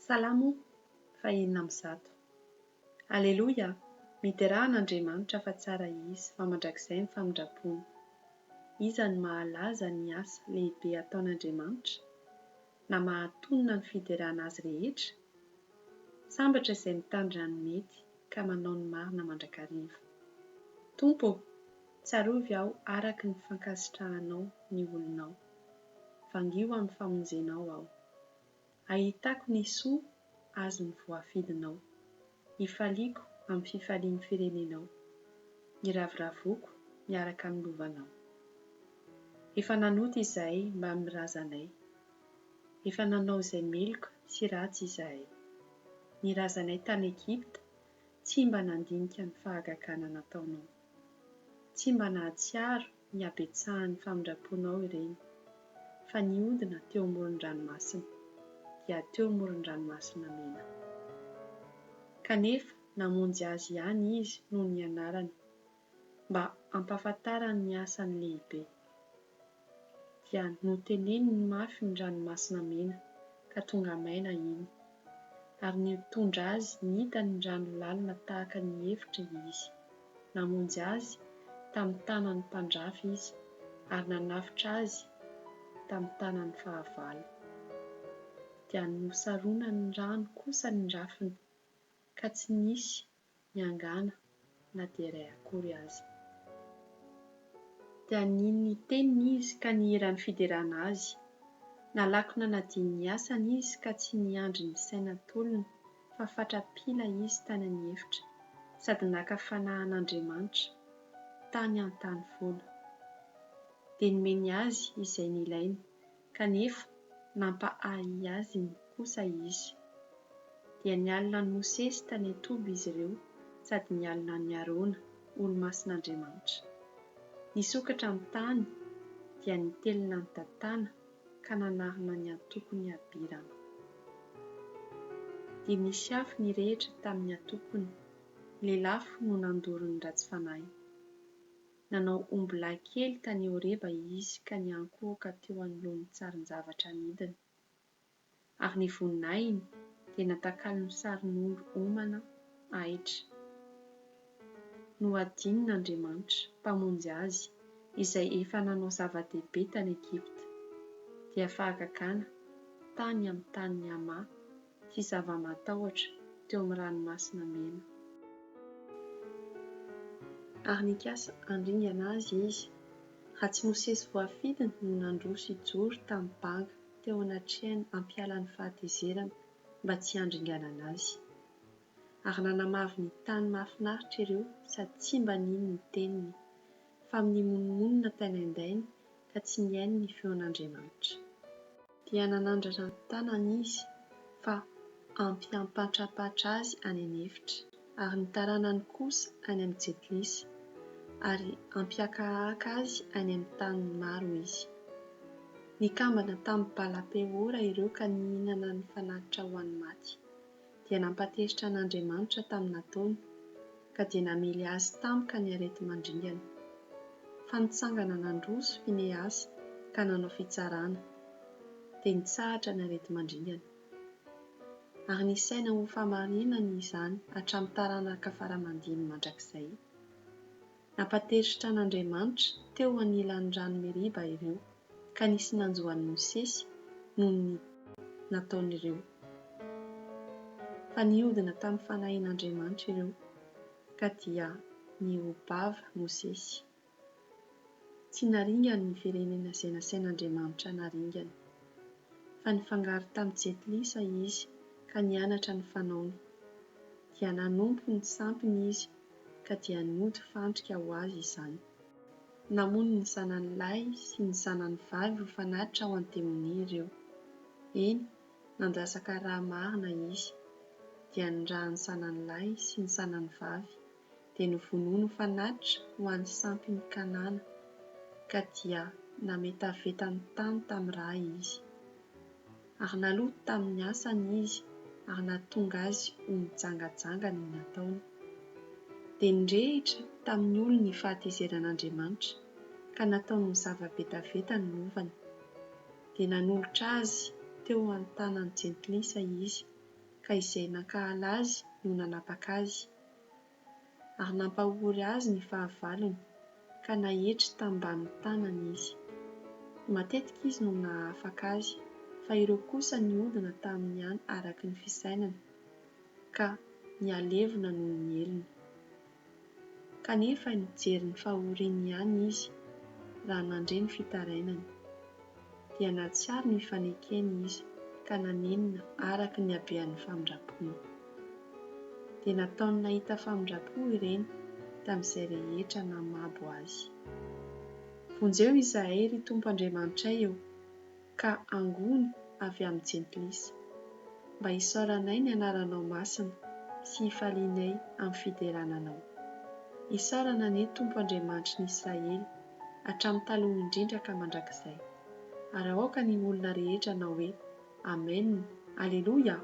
Salamo fahinina amin'ny zato. Aleloia, miterahana fa tsara izy, fa mandrakizay ny famindrapony. Iza ny mahalaza ny asa lehibe ataon'Andriamanitra, na mahatonona ny fiderana azy rehetra? Sambatra izay mitandrina ny mety ka manao ny marina mandrakariva. Tompo, tsarovy aho araka ny fankasitrahanao ny olonao. Vangio amin'ny famonjenao aho. Ahitako ny soa azo ny voafidinao. Hifaliako amin'ny fifalian'ny firenenao. Hiraviravoko miaraka amin'ny lovanao. Efa nanota izahay mba mirazanay. Efa nanao izay meloka sy ratsy izahay. Ny razanay tany Egipta tsy mba nandinika ny fahagagana nataonao. Tsy mba nahatsiaro ny habetsahan'ny famindraponao ireny, fa nihodina teo amoron-dranomasina, dia teo amoron-dranomasina mena. Kanefa namonjy azy ihany izy noho ny anarany, mba ampahafantarany ny asany lehibe. Dia noteneniny mafy ny ranomasina mena ka tonga maina iny, ary nitondra azy nitany ny rano lalina tahaka ny hevitra izy. Namonjy azy tamin'ny tanan'ny mpandrafy izy, ary nanafitra azy tamin'ny tanan'ny fahavalo. Dia nosarona ny rano kosa ny rafiny, ka tsy nisy niangana na dia iray akory azy. Dia niny ny teniny izy ka niheran'ny fiderana azy. Nalako nanadiny ny asany izy ka tsy niandry ny saina tolony, fa fatrapila izy tany amin'ny efitra, sady naka fanahan'Andriamanitra tany an-tany foana. Dia nomeny azy izay nilainy, kanefa nampahay azy kosa izy. Dia nialina ny Mosesy tany Etoba izy ireo, sady nialina ny Arona, olo-mason'Andriamanitra. Nisokatra amin'ny tany, dia nitelina ny tantana, ka nanarina ny antokony habirana. Dia nisy afo nirehitra tamin'ny antokony, lelafo no nandoro ny ratsy fanahy. Nanao omby lahy kely tany Horeba izy ka niankohoka teo anoloan'ny tsarin-javatra nidiny. Ary ny voninahiny dia natakalo ny sarin'omby homana ahitra. Nohadin'Andriamanitra mpamonjy azy, izay efa nanao zava-dehibe tany Egipta, dia fahagagana tany amin'ny tanin'ny Ama sy zava-matahotra teo amin'ny ranomasina mena. Ary nikasa handringana azy izy, raha tsy Mosesy voafidiny no nandroso ijoro tamin'ny banga teo anatrehany hampiala ny fahatezerana mba tsy handringana azy. Ary nanamavy ny tany mahafinaritra ireo, sady tsy mba nino ny teniny, fa minimonimonna tany andainy ka tsy nihaino ny feon'Andriamanitra. Dia nanandrana ny tanany izy, fa ampiampatrapatra azy any an'efitra, ary ny taranany kosa any amin'ny jetilisa, ary ampiakahaka azy any amin'ny tany maro izy. Nikambana tamin'ny Bala-peora ireo ka nihinana ny fanatitra ho an'ny maty. Dia nampateritra an'Andriamanitra tamin'ny nataony, ka dia namely azy tampoka ny areti-mandringana. Fa nitsangana nandroso Fineasa ka nanao fitsarana, dia nitsahatra ny areti-mandringana. Ary nisaina ho famarinana izany hatramin'ny taranaka faramandiny mandrakizay. Nampateritra an'Andriamanitra teo anilan'ny rano Meriba ireo, ka nisy nanjohan'ny Mosesy noho ny nataon'ireo. Fa nihodina tamin'ny fanahin'Andriamanitra ireo, ka dia niobava Mosesy. Tsy naringana ny firenena izay nasain'Andriamanitra naringana, fa nifangaro tamin'ny jetilisa izy ka nianatra ny fanaony. Dia nanompo ny sampiny izy, ka dia nody fandrika ho azy izany. Namono ny zanany lahy sy ny zanany vavy ho fanatitra ao an-temony ireo. Eny, nandrasaka raha marina izy. Dia niraha ny zanany lahy sy ny zanany vavy, dia novonoiny ho fanatitra ho an'ny sampiny Kanana, ka dia nametaveta ny tany tamin'ny raha izy. Ary naloto tamin'ny asany izy, ary nahatonga azy ho mijangajanga ny nataony. Dia nirehitra tamin'ny olony ny fahatezeran'Andriamanitra, ka nataony ny zava-betaveta ny lovany. Dia nanolotra azy teo an-tanan'ny jetilisa izy, ka izay nankahala azy no nanapaka azy, ary nampahory azy ny fahavalony ka nahetry tambanin'ny tanany izy. Matetika izy no nahafaka azy, fa ireo kosa nihodina taminy ihany araka ny fisainany, ka nialevona noho ny elony. Kanefa nijery ny fahoriany ihany izy raha nandre ny fitarainany, dia nahatsiaro ny fanekeny izy ka nanenina araka ny habean'ny famindrapony. Dia nataony nahita famindrapo ireny tamin'izay rehetra namabo azy. Vonjeo izahay ry Tompo Andriamanitray eo, ka angony avy amin'ny jentilisa, mba hisaoranay ny anaranao masina sy hifalianay amin'ny fiderananao. Isaorana anie Tompo Andriamanitry ny Israely hatramin'ny taloha indrindra ka mandrakizay. Ary aoka ny olona rehetra na hoe Amen, Alleluia.